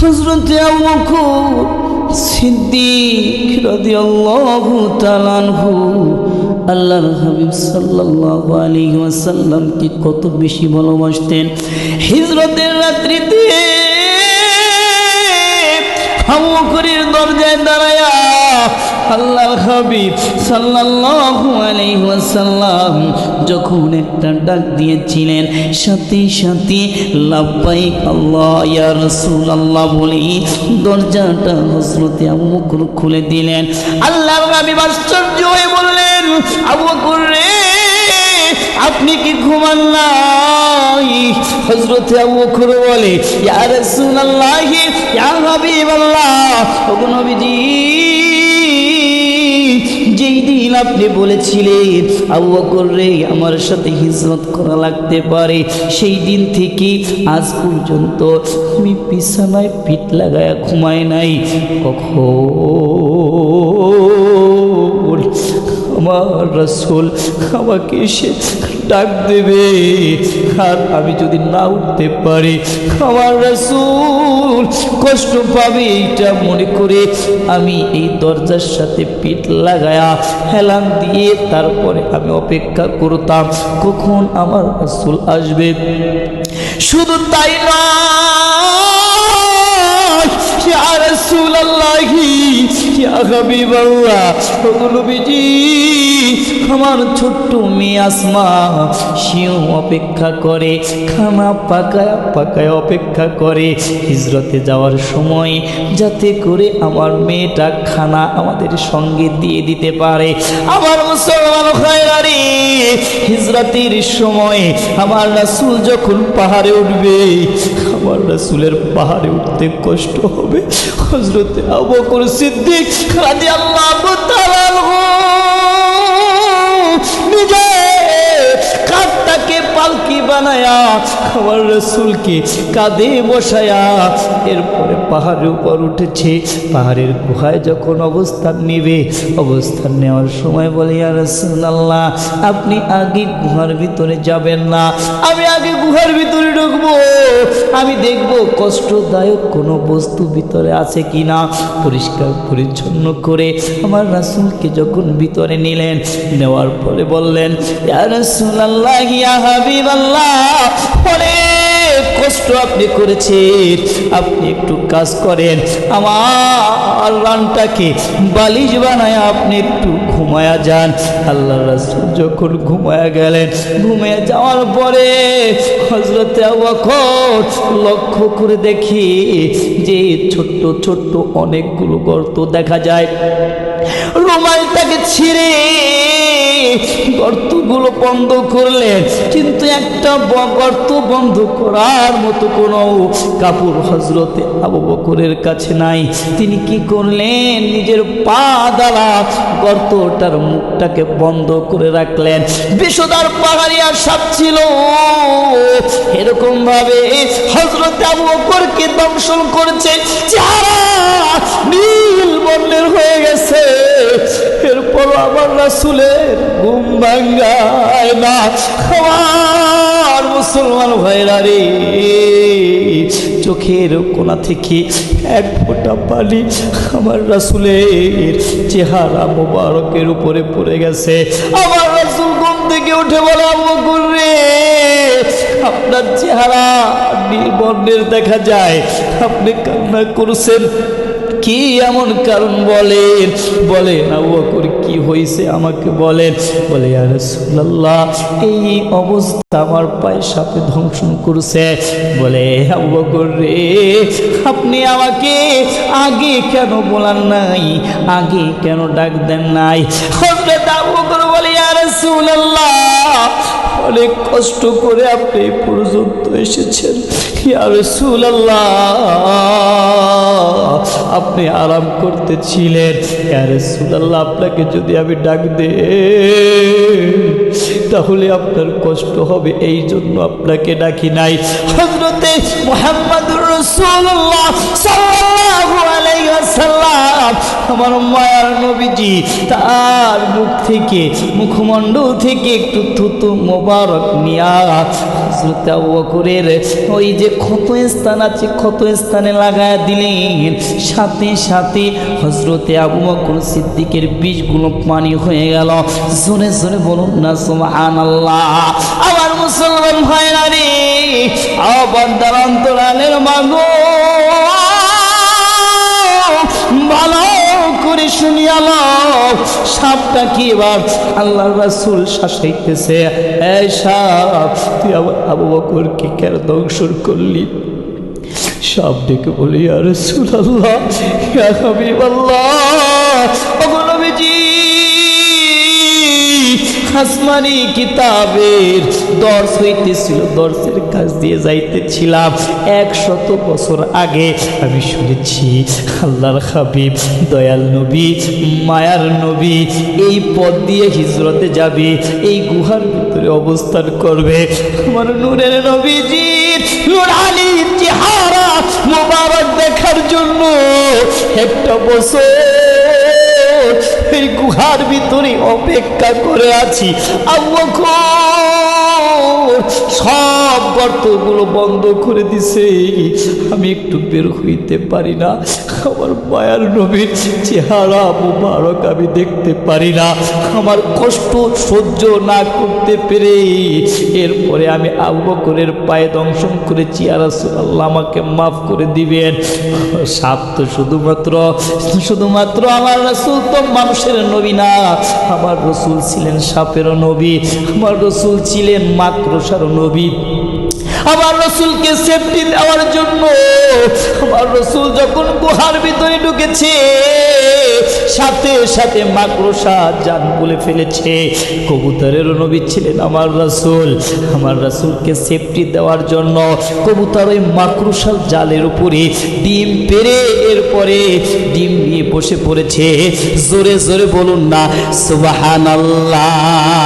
হযরত আবু বকর সিদ্দিক রাদিয়াল্লাহু তাআলা আনহু আল্লাহর হাবিব সাল্লাল্লাহু আলাইহি ওয়াসাল্লামকে কত বেশি ভালোবাসতেন। হিজরতের রাত্রিতে আবু বকরের দরজায় দাঁড়ায়া আল্লাহর হাবিব সাল্লাল্লাহু আলাইহি ওয়াসাল্লাম যখন একটা ডাক দিয়েছিলেন, সাথে সাথে লাব্বাইক আল্লাহ ইয়া রাসূলুল্লাহ বলে দরজাটা হযরত আবু বকর খুলে দিলেন। আল্লাহর হাবিব আশ্চর্য হয়ে বললেন, আবু বকর রে, আপনি কি ঘুমান নাই? হযরত আবু বকর বলে, ইয়া রাসূলুল্লাহ ইয়া হাবিবাল্লাহ, ওগো নবীজি, যেই দিন আপনি বলেছিলেন আবু বকর রে আমার সাথে হিজরত করা লাগতে পারে, সেই দিন থেকে আজ পর্যন্ত আমি বিছানায় পিঠ লাগায়া ঘুমাই নাই। কখন আমার রাসূল আমাকে এসে ডাক দেবে, আর আমি যদি না উঠতে পারি আমার রাসূল কষ্ট পাবে, এটা মনে করে আমি এই দরজার সাথে পিঠ লাগায়া হেলান দিয়ে তারপরে আমি অপেক্ষা করতাম কখন আমার রাসূল আসবে। শুধু তাই নয়, ইয়া রাসূলুল্লাহ ইয়া হাবিবাল্লাহ, ওগো নবীজি, আমার ছোট্ট মেয়ে আসমা সেও অপেক্ষা করে, খানা পাকায় পাকায় অপেক্ষা করে হিজরতে যাওয়ার সময়, যাতে করে আমার মেয়েটা খানা আমাদের সঙ্গে দিয়ে দিতে পারে। আমার মুসলমান ভাইরা রে, হিজরতের সময় আমার রাসূল যখন পাহাড়ে উঠবে, আমার রাসূলের পাহাড়ে উঠতে কষ্ট হবে। হযরত আবু বকর সিদ্দিক রাদিয়াল্লাহু তাআলা নিজে কাঁধটাকে পালকি বানায়া আমার রাসূলকে কাঁধে বসায়া এরপরে পাহাড়ের উপর উঠেছে। পাহাড়ের গুহায় যখন অবস্থান নেবে, অবস্থান নেওয়ার সময় বলে, ইয়া রাসূলুল্লাহ, আপনি আগে গুহার ভিতরে যাবেন না, আমি আগে গুহার ভিতরে ঢুকবো, আমি দেখব কষ্টদায়ক কোনো বস্তু ভিতরে আছে কিনা। পরিষ্কার পরিচ্ছন্ন করে আমার রাসূলকে যখন ভিতরে নিলেন, নেওয়ার পরে বললেন, ইয়া রাসূলুল্লাহ ইয়া হাবিবাল্লাহ, অনেক কষ্ট আপনি করেছেন, আপনি একটু কাজ করেন, আমার রানটাকে বালিশ বানায় আপনি একটু ঘুমায়া যান। আল্লাহ রাসূল যখন ঘুমায়া গেলেন, ঘুমিয়ে যাওয়ার পরে হযরত আবু বকর লক্ষ্য করে দেখি যে ছোট্ট ছোট্ট অনেকগুলো গর্ত দেখা যায়। রুমালটাকে ছিঁড়ে গর্তগুলো বন্ধ করলেন, কিন্তু একটা গর্ত বন্ধ করার মতো কোনো কাপড় হযরতে আবু বকরের কাছে নাই। তিনি কি করলেন, নিজের পা দ্বারা গর্তটার মুখটাকে বন্ধ করে রাখলেন। বিষধর পাহাড়িয়া সাপ ছিল, এরকম ভাবে হযরতে আবু বকরকে দংশন করেছে, চেহারা নীল বর্ণের হয়ে গেছে। এরপর আমার রাসূলের ঘুম ভাঙায় না। আমার মুসলমান ভাইরা রে, চোখের কোণা থেকে এক ফোঁটা পানি আমার রাসূলের চেহারা মোবারকের উপরে পড়ে গেছে। আমার রাসূল ঘুম থেকে উঠে বলে, আবু বকর রে, আপনার চেহারা নীল বর্ণের দেখা যায়, আপনি কান্না করছেন, কি এমন কারণ বলেন? বলেন আবু বকর, কি হয়েছে আমাকে বলেন। বলে, ইয়া রাসূলুল্লাহ, এই অবস্থা আমার পায়ে সাপে দংশন করছে। বলে, আবু বকর রে, আপনি আমাকে আগে কেন বলেন নাই, আগে কেন ডাক দেন নাই? হযরত আবু বকর বলে, ইয়া রাসূলুল্লাহ, অনেক কষ্ট করে আপনি এই পর্যন্ত এসেছেন, ইয়া রাসূলুল্লাহ, আপনি আরাম করতেছিলেন, ইয়া রাসূলুল্লাহ, আপনাকে যদি আমি ডাক দেই তাহলে আপনার কষ্ট হবে, এই জন্য আপনাকে ডাকি নাই। হযরতে মুহাম্মদুর রাসূলুল্লাহ সাল্লাল্লাহু আলাইহি ওয়াসাল্লাম আমার মায়ার নবীজি তার মুখ থেকে মুখমণ্ডল থেকে একটু থুতু মোবারক নিয়া হযরত আবু বকরের ওই যে ক্ষত স্থান আছে ক্ষত স্থানে লাগায় দিলেন। সাথে সাথে হযরতে আবু বকর সিদ্দিকের বিষগুলো পানি হয়ে গেল। জোরে জোরে বলুন না সুবহানাল্লাহ। আমার মুসলমান ভাইরা রে, বান্দার অন্তরালের মাগো, ভালো করে শুনিয়ালো, সাপটা কি এবার আল্লাহর রাসূল শাসাইতেছে, এই সাপ তুই আবু বকরকে কেন দংশন করলি? সাপ ডেকে বলি, ইয়া রাসূলুল্লাহ, ইয়া হাবিবাল্লাহ, ওগো নবীজি, আসমানি কিতাবের দর্শ হইতেছিল, দর্শের কাজ দিয়ে যাইতেছিলাম 100 বছর আগে। আমি শুনেছি আল্লাহর হাবিব দয়াল নবী মায়ার নবী এই পথ দিয়ে হিজরতে যাবে, এই গুহার ভিতরে অবস্থান করবে। আমার নূরের নবীজির নুরানির চেহারা মোবারক দেখার জন্য 1 বছর এই গুহার ভিতরে অপেক্ষা করে আছি। আবু বকর সব গর্তগুলো বন্ধ করে দিছে, আমি একটু বের হইতে পারি না। আমার মায়ার নবীর চেহারা মুবারক আমি দেখতে পারি না। আমার কষ্ট সহ্য না করতে পেরে এরপরে আমি আবু বকরের পায়ে দংশন করেছি। ইয়া রাসূলুল্লাহ, আমাকে মাফ করে দিবেন। সাপ তো শুধুমাত্র আমার রাসূল তো মানুষের নবী না, আমার রাসূল ছিলেন সাপেরও নবী, আমার রাসূল ছিলেন মাকড়সারও নবী। আমার রাসূলকে সেফটি দেওয়ার জন্য আমার রাসূল যখন গুহার ভিতরে ঢুকেছে, সাথে সাথে মাকড়সা জান বলে ফেলেছে। কবুতরের নবী ছিলেন আমার রাসূল, আমার রাসূলকে সেফটি দেওয়ার জন্য কবুতর ওই মাকড়সার জালের উপরে ডিম পেড়ে এরপরে ডিম নিয়ে বসে পড়েছে। জোরে জোরে বলুন না সুবহানাল্লাহ।